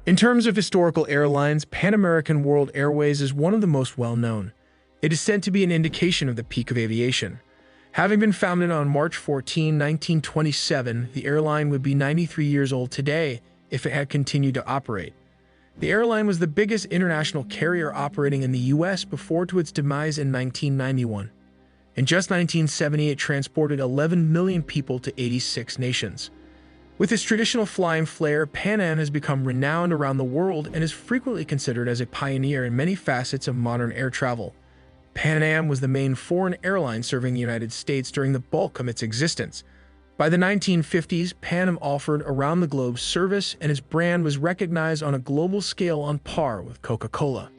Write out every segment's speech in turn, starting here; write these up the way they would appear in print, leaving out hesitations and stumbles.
In terms of historical airlines, Pan American World Airways is one of the most well-known. It is said to be an indication of the peak of aviation. Having been founded on March 14, 1927, the airline would be 93 years old today if it had continued to operate. The airline was the biggest international carrier operating in the U.S. before to its demise in 1991. In just 1970, it transported 11 million people to 86 nations. With its traditional flying flair, Pan Am has become renowned around the world and is frequently considered as a pioneer in many facets of modern air travel. Pan Am was the main foreign airline serving the United States during the bulk of its existence. By the 1950s, Pan Am offered around-the-globe service, and its brand was recognized on a global scale on par with Coca-Cola.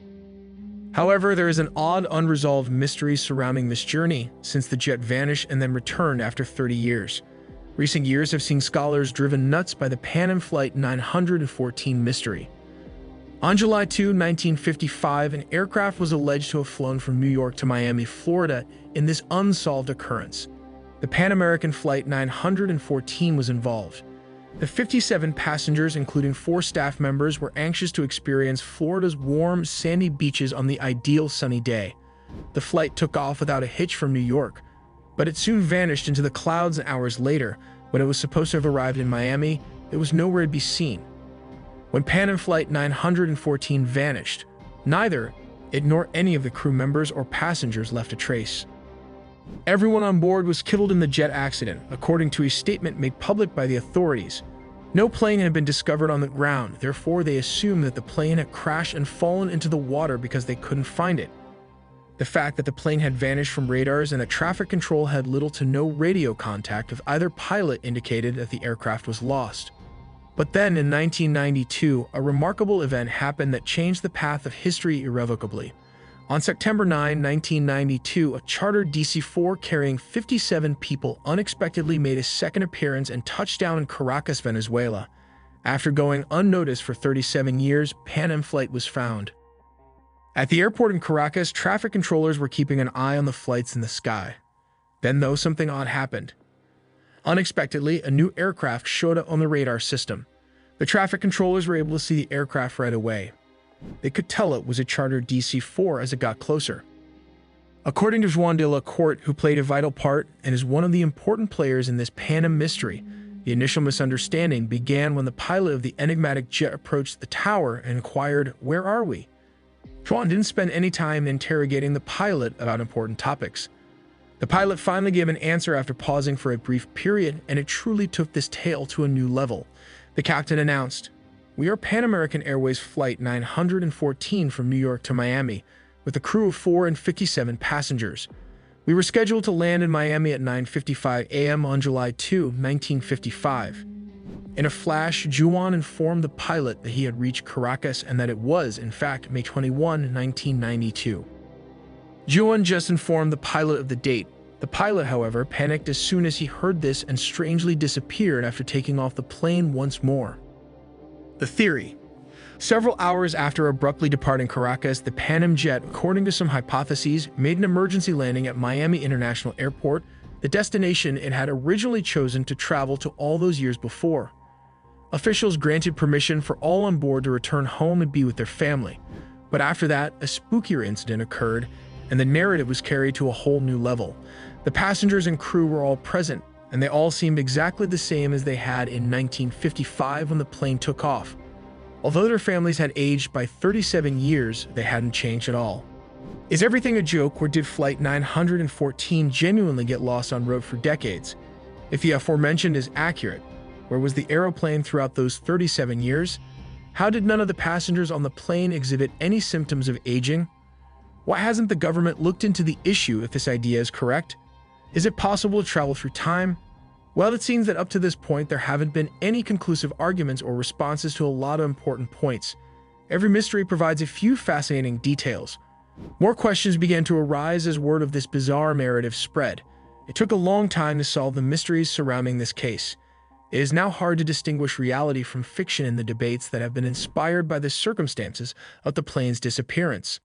However, there is an odd, unresolved mystery surrounding this journey, since the jet vanished and then returned after 30 years. Recent years have seen scholars driven nuts by the Pan Am Flight 914 mystery. On July 2, 1955, an aircraft was alleged to have flown from New York to Miami, Florida, in this unsolved occurrence. The Pan American Flight 914 was involved. The 57 passengers, including 4 staff members, were anxious to experience Florida's warm, sandy beaches on the ideal sunny day. The flight took off without a hitch from New York, but it soon vanished into the clouds, and hours later, when it was supposed to have arrived in Miami, it was nowhere to be seen. When Pan Am Flight 914 vanished, neither it nor any of the crew members or passengers left a trace. Everyone on board was killed in the jet accident, according to a statement made public by the authorities. No plane had been discovered on the ground, therefore they assumed that the plane had crashed and fallen into the water because they couldn't find it. The fact that the plane had vanished from radars and that traffic control had little to no radio contact with either pilot indicated that the aircraft was lost. But then, in 1992, a remarkable event happened that changed the path of history irrevocably. On September 9, 1992, a chartered DC-4 carrying 57 people unexpectedly made a second appearance and touched down in Caracas, Venezuela. After going unnoticed for 37 years, Pan Am Flight was found. At the airport in Caracas, traffic controllers were keeping an eye on the flights in the sky. Then, though, something odd happened. Unexpectedly, a new aircraft showed up on the radar system. The traffic controllers were able to see the aircraft right away. They could tell it was a chartered DC-4 as it got closer. According to Juan de la Corte, who played a vital part and is one of the important players in this Pan Am mystery, the initial misunderstanding began when the pilot of the enigmatic jet approached the tower and inquired, "Where are we?" Juan didn't spend any time interrogating the pilot about important topics. The pilot finally gave an answer after pausing for a brief period, and it truly took this tale to a new level. The captain announced, "We are Pan American Airways Flight 914 from New York to Miami, with a crew of 4 and 57 passengers. We were scheduled to land in Miami at 9:55 a.m. on July 2, 1955. In a flash, Juan informed the pilot that he had reached Caracas and that it was, in fact, May 21, 1992. Juan just informed the pilot of the date. The pilot, however, panicked as soon as he heard this and strangely disappeared after taking off the plane once more. The theory. Several hours after abruptly departing Caracas, the Pan Am jet, according to some hypotheses, made an emergency landing at Miami International Airport, the destination it had originally chosen to travel to all those years before. Officials granted permission for all on board to return home and be with their family. But after that, a spookier incident occurred, and the narrative was carried to a whole new level. The passengers and crew were all present, and they all seemed exactly the same as they had in 1955 when the plane took off. Although their families had aged by 37 years, they hadn't changed at all. Is everything a joke, or did Flight 914 genuinely get lost en route for decades? If the aforementioned is accurate, where was the aeroplane throughout those 37 years? How did none of the passengers on the plane exhibit any symptoms of aging? Why hasn't the government looked into the issue if this idea is correct? Is it possible to travel through time? Well, it seems that up to this point, there haven't been any conclusive arguments or responses to a lot of important points. Every mystery provides a few fascinating details. More questions began to arise as word of this bizarre narrative spread. It took a long time to solve the mysteries surrounding this case. It is now hard to distinguish reality from fiction in the debates that have been inspired by the circumstances of the plane's disappearance.